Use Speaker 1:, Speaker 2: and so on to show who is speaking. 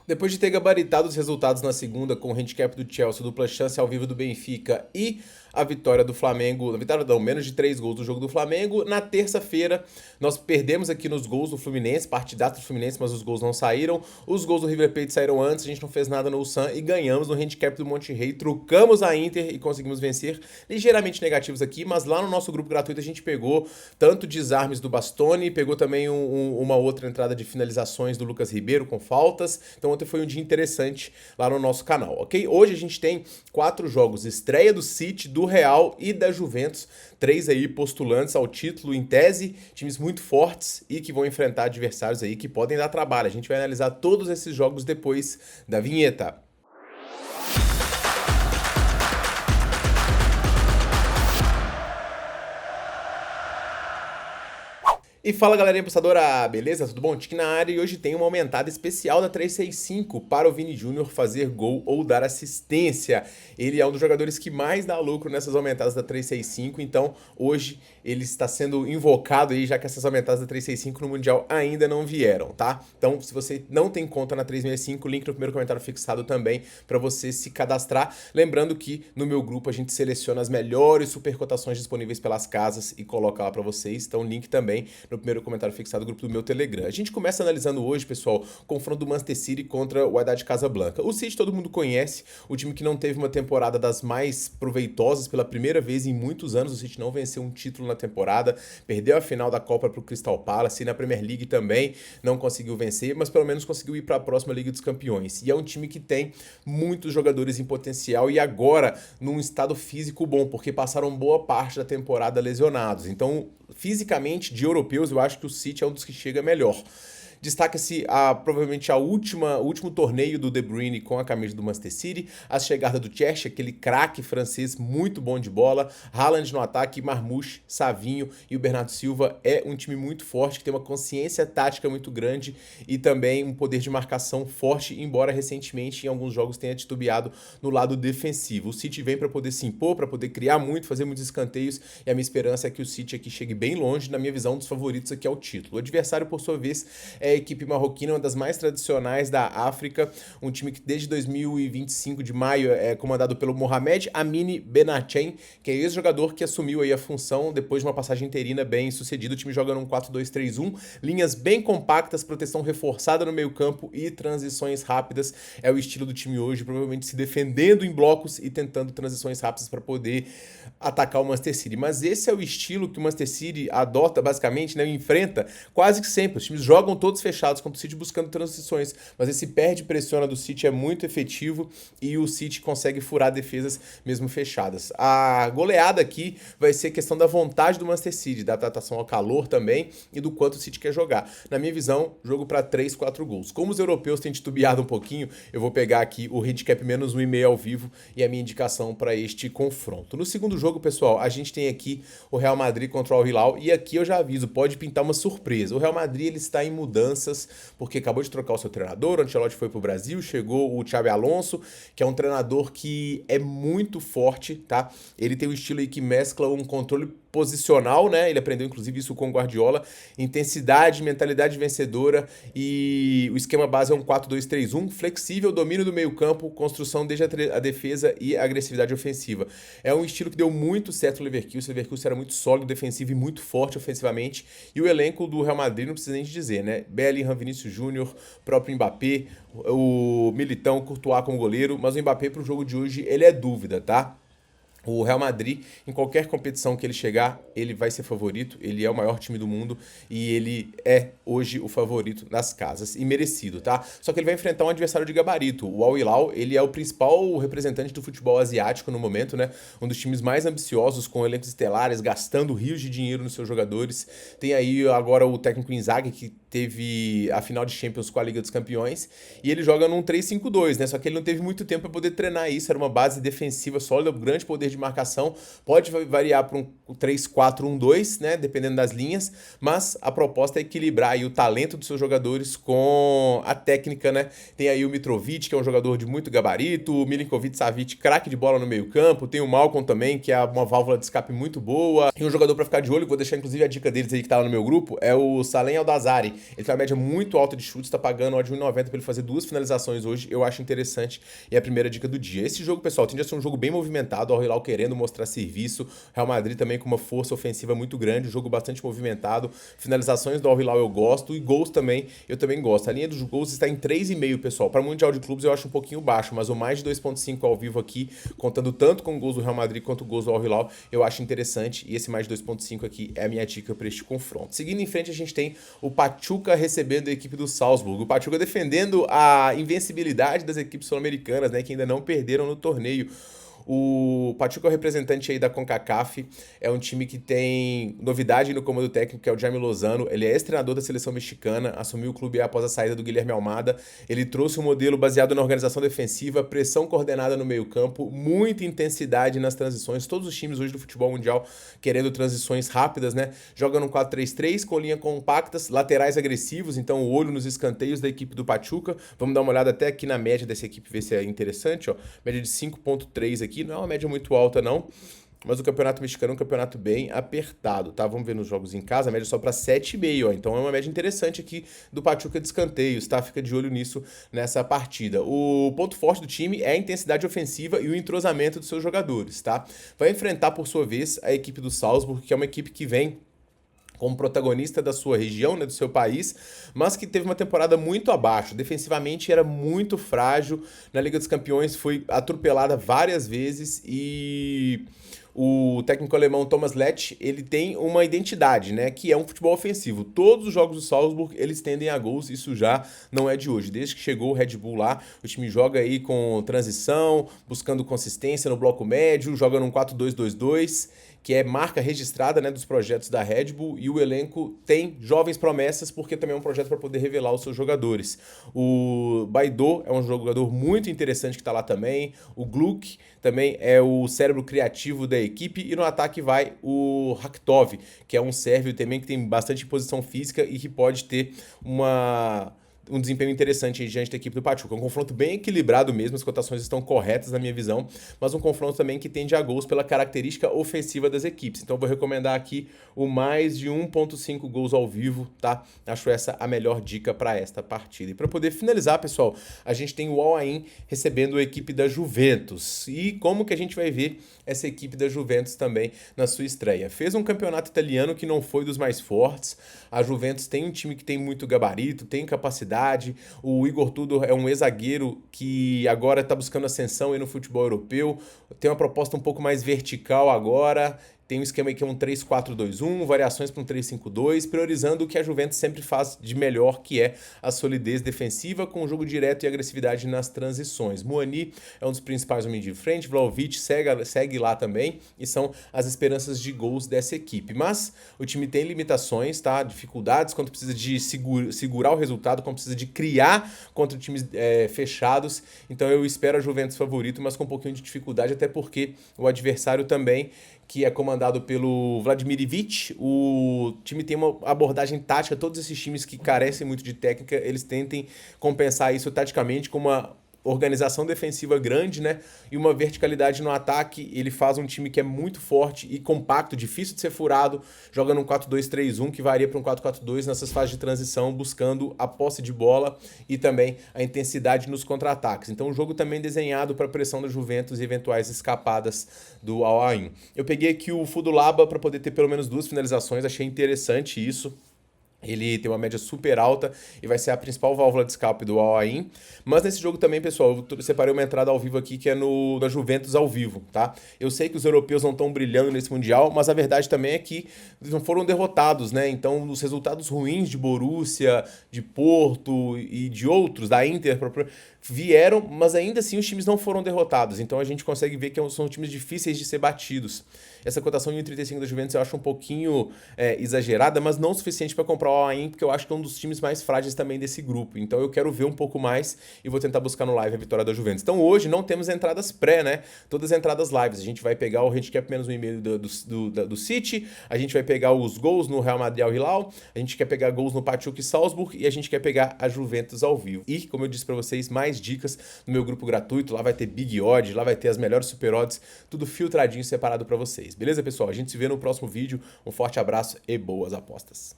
Speaker 1: Depois de ter gabaritado os resultados na segunda com o handicap do Chelsea, dupla chance ao vivo do Benfica e a vitória do Flamengo, a vitória não, menos de 3 gols do jogo do Flamengo, na terça-feira nós perdemos aqui nos gols do Fluminense, partidaço do Fluminense, mas os gols não saíram, os gols do River Plate saíram antes, a gente não fez nada no Ulsan e ganhamos no handicap do Monterrey, trucamos a Inter e conseguimos vencer, ligeiramente negativos aqui, mas lá no nosso grupo gratuito a gente pegou tanto desarmes do Bastoni, pegou também uma outra entrada de finalizações do Lucas Ribeiro com faltas, então ontem foi um dia interessante lá no nosso canal, ok? Hoje a gente tem 4 jogos, estreia do City, do Real e da Juventus, 3 aí postulantes ao título em tese, times muito fortes e que vão enfrentar adversários aí que podem dar trabalho. A gente vai analisar todos esses jogos depois da vinheta. E fala galerinha apostadora, beleza? Tudo bom? Tique na área e hoje tem uma aumentada especial da 365 para o Vini Júnior fazer gol ou dar assistência. Ele é um dos jogadores que mais dá lucro nessas aumentadas da 365, então hoje ele está sendo invocado aí, já que essas aumentadas da 365 no Mundial ainda não vieram, tá? Então, se você não tem conta na 365, link no primeiro comentário fixado também para você se cadastrar. Lembrando que no meu grupo a gente seleciona as melhores supercotações disponíveis pelas casas e coloca lá para vocês, então link também no primeiro comentário fixado do grupo do meu Telegram. A gente começa analisando hoje, pessoal, o confronto do Manchester City contra o Wydad Casablanca. O City todo mundo conhece, o time que não teve uma temporada das mais proveitosas pela primeira vez em muitos anos. O City não venceu um título na temporada, perdeu a final da Copa para o Crystal Palace e na Premier League também não conseguiu vencer, mas pelo menos conseguiu ir para a próxima Liga dos Campeões. E é um time que tem muitos jogadores em potencial e agora num estado físico bom, porque passaram boa parte da temporada lesionados. Então, fisicamente, de europeus, eu acho que o City é um dos que chega melhor. Destaca-se provavelmente o último torneio do De Bruyne com a camisa do Manchester City, a chegada do Ziyech, aquele craque francês muito bom de bola, Haaland no ataque, Marmoush, Savinho e o Bernardo Silva. É um time muito forte, que tem uma consciência tática muito grande e também um poder de marcação forte, embora recentemente em alguns jogos tenha titubeado no lado defensivo. O City vem para poder se impor, para poder criar muito, fazer muitos escanteios, e a minha esperança é que o City aqui chegue bem longe, na minha visão, um dos favoritos aqui ao título. O adversário, por sua vez, é a equipe marroquina, uma das mais tradicionais da África, um time que desde 2025 de maio é comandado pelo Mohamed Amini Benachen, que é ex-jogador que assumiu aí a função depois de uma passagem interina bem sucedida. O time joga num 4-2-3-1, linhas bem compactas, proteção reforçada no meio campo e transições rápidas. É o estilo do time hoje, provavelmente se defendendo em blocos e tentando transições rápidas para poder atacar o Manchester City. Mas esse é o estilo que o Manchester City adota basicamente, né, enfrenta quase que sempre. Os times jogam todos fechados contra o City buscando transições, mas esse perde e pressiona do City é muito efetivo e o City consegue furar defesas mesmo fechadas. A goleada aqui vai ser questão da vontade do Manchester City, da adaptação ao calor também e do quanto o City quer jogar. Na minha visão, jogo para 3, 4 gols. Como os europeus têm titubeado um pouquinho, eu vou pegar aqui o handicap menos 1,5 ao vivo e a minha indicação para este confronto. No segundo jogo, pessoal, a gente tem aqui o Real Madrid contra o Al Hilal e aqui eu já aviso, pode pintar uma surpresa. O Real Madrid ele está em mudanças, porque acabou de trocar o seu treinador, o Ancelotti foi pro Brasil, chegou o Xabi Alonso, que é um treinador que é muito forte, tá? Ele tem um estilo aí que mescla um controle posicional, né? Ele aprendeu inclusive isso com o Guardiola, intensidade, mentalidade vencedora e o esquema base é um 4-2-3-1, flexível, domínio do meio campo, construção desde a defesa e a agressividade ofensiva. É um estilo que deu muito certo no Leverkusen. O Leverkusen era muito sólido defensivo e muito forte ofensivamente e o elenco do Real Madrid não precisa nem de dizer, né? Bellingham, Vinícius Júnior, próprio Mbappé, o Militão, Courtois como goleiro, mas o Mbappé pro jogo de hoje ele é dúvida, tá? O Real Madrid, em qualquer competição que ele chegar, ele vai ser favorito, ele é o maior time do mundo e ele é hoje o favorito nas casas, e merecido, tá? Só que ele vai enfrentar um adversário de gabarito. O Al Hilal, ele é o principal representante do futebol asiático no momento, né? Um dos times mais ambiciosos, com elencos estelares, gastando rios de dinheiro nos seus jogadores. Tem aí agora o técnico Inzaghi, que teve a final de Champions com a Liga dos Campeões, e ele joga num 3-5-2, né? Só que ele não teve muito tempo para poder treinar isso, era uma base defensiva sólida, um grande poder de marcação, pode variar para um 3-4-1-2, né? Dependendo das linhas, mas a proposta é equilibrar aí o talento dos seus jogadores com a técnica, né? Tem aí o Mitrovic, que é um jogador de muito gabarito, o Milinkovic-Savic, craque de bola no meio campo, tem o Malcom também, que é uma válvula de escape muito boa, e um jogador para ficar de olho, vou deixar inclusive a dica deles aí que tá lá no meu grupo, é o Salem Aldazari, Ele tem uma média muito alta de chutes, tá pagando odd 1,90 pra ele fazer 2 finalizações hoje. Eu acho interessante e é a primeira dica do dia. Esse jogo, pessoal, tende a ser um jogo bem movimentado, o Al Hilal querendo mostrar serviço, Real Madrid também com uma força ofensiva muito grande, um jogo bastante movimentado. Finalizações do Al Hilal eu gosto e gols também, eu também gosto. A linha dos gols está em 3,5, pessoal. Para Mundial de Clubes eu acho um pouquinho baixo, mas o mais de 2,5 ao vivo aqui, contando tanto com gols do Real Madrid quanto gols do Al Hilal, eu acho interessante e esse mais de 2,5 aqui é a minha dica para este confronto. Seguindo em frente, a gente tem o Pachuca recebendo a equipe do Salzburg. O Pachuca defendendo a invencibilidade das equipes sul-americanas, né, que ainda não perderam no torneio. O Pachuca é o representante aí da CONCACAF, é um time que tem novidade no comando técnico, que é o Jaime Lozano. Ele é ex-treinador da seleção mexicana, assumiu o clube após a saída do Guilherme Almada. Ele trouxe um modelo baseado na organização defensiva, pressão coordenada no meio-campo, muita intensidade nas transições. Todos os times hoje do futebol mundial querendo transições rápidas, né? Joga no 4-3-3, com linha compactas, laterais agressivos, então o olho nos escanteios da equipe do Pachuca. Vamos dar uma olhada até aqui na média dessa equipe, ver se é interessante, ó. Média de 5,3 aqui. Não é uma média muito alta, não. Mas o campeonato mexicano é um campeonato bem apertado, tá? Vamos ver nos jogos em casa, a média é só para 7,5, ó. Então é uma média interessante aqui do Pachuca de escanteios, tá? Fica de olho nisso nessa partida. O ponto forte do time é a intensidade ofensiva e o entrosamento dos seus jogadores, tá? Vai enfrentar, por sua vez, a equipe do Salzburg, que é uma equipe que vem como protagonista da sua região, né, do seu país, mas que teve uma temporada muito abaixo. Defensivamente era muito frágil, na Liga dos Campeões foi atropelada várias vezes e o técnico alemão Thomas Letsch, ele tem uma identidade, né, que é um futebol ofensivo. Todos os jogos do Salzburg, eles tendem a gols, isso já não é de hoje. Desde que chegou o Red Bull lá, o time joga aí com transição, buscando consistência no bloco médio, joga num 4-2-2-2, que é marca registrada, né, dos projetos da Red Bull, e o elenco tem jovens promessas, porque também é um projeto para poder revelar os seus jogadores. O Baidoo é um jogador muito interessante que está lá também, o Gluck também é o cérebro criativo da equipe, e no ataque vai o Raktov, que é um sérvio também que tem bastante posição física e que pode ter um desempenho interessante diante da equipe do Pachuca. Um confronto bem equilibrado mesmo, as cotações estão corretas na minha visão, mas um confronto também que tende a gols pela característica ofensiva das equipes. Então eu vou recomendar aqui o mais de 1,5 gols ao vivo, tá? Acho essa a melhor dica para esta partida. E para poder finalizar, pessoal, a gente tem o Al Ain recebendo a equipe da Juventus. E como que a gente vai ver essa equipe da Juventus também na sua estreia? Fez um campeonato italiano que não foi dos mais fortes. A Juventus tem um time que tem muito gabarito, tem capacidade. O Igor Tudor é um ex-zagueiro que agora está buscando ascensão aí no futebol europeu. Tem uma proposta um pouco mais vertical agora. Tem um esquema aí que é um 3-4-2-1, variações para um 3-5-2, priorizando o que a Juventus sempre faz de melhor, que é a solidez defensiva com o jogo direto e agressividade nas transições. Muani é um dos principais homens de frente, Vlahovic segue lá também, e são as esperanças de gols dessa equipe. Mas o time tem limitações, tá? Dificuldades quando precisa de segurar o resultado, quando precisa de criar contra times fechados. Então eu espero a Juventus favorito, mas com um pouquinho de dificuldade, até porque o adversário também, que é comandado pelo Vladimir Ivic, o time tem uma abordagem tática. Todos esses times que carecem muito de técnica, eles tentem compensar isso taticamente com uma organização defensiva grande, né, e uma verticalidade no ataque. Ele faz um time que é muito forte e compacto, difícil de ser furado, joga num 4-2-3-1, que varia para um 4-4-2 nessas fases de transição, buscando a posse de bola e também a intensidade nos contra-ataques. Então o jogo também desenhado para a pressão da Juventus e eventuais escapadas do Al Ain. Eu peguei aqui o Fudulaba para poder ter pelo menos 2 finalizações, achei interessante isso. Ele tem uma média super alta e vai ser a principal válvula de escape do Al Ain. Mas nesse jogo também, pessoal, eu separei uma entrada ao vivo aqui que é da Juventus ao vivo, tá? Eu sei que os europeus não estão brilhando nesse Mundial, mas a verdade também é que eles não foram derrotados, né? Então, os resultados ruins de Borussia, de Porto e de outros, da Inter, vieram, mas ainda assim os times não foram derrotados. Então, a gente consegue ver que são times difíceis de ser batidos. Essa cotação de 1,35 da Juventus eu acho um pouquinho exagerada, mas não o suficiente para comprar o Al Ain, porque eu acho que é um dos times mais frágeis também desse grupo. Então eu quero ver um pouco mais e vou tentar buscar no live a vitória da Juventus. Então hoje não temos entradas pré, né? Todas as entradas lives. A gente vai pegar o handicap menos 1,5 do City, a gente vai pegar os gols no Real Madrid Al Hilal, a gente quer pegar gols no Pachuca e Salzburg e a gente quer pegar a Juventus ao vivo. E, como eu disse para vocês, mais dicas no meu grupo gratuito. Lá vai ter Big Odds, lá vai ter as melhores super odds, tudo filtradinho, separado para vocês. Beleza, pessoal? A gente se vê no próximo vídeo. Um forte abraço e boas apostas.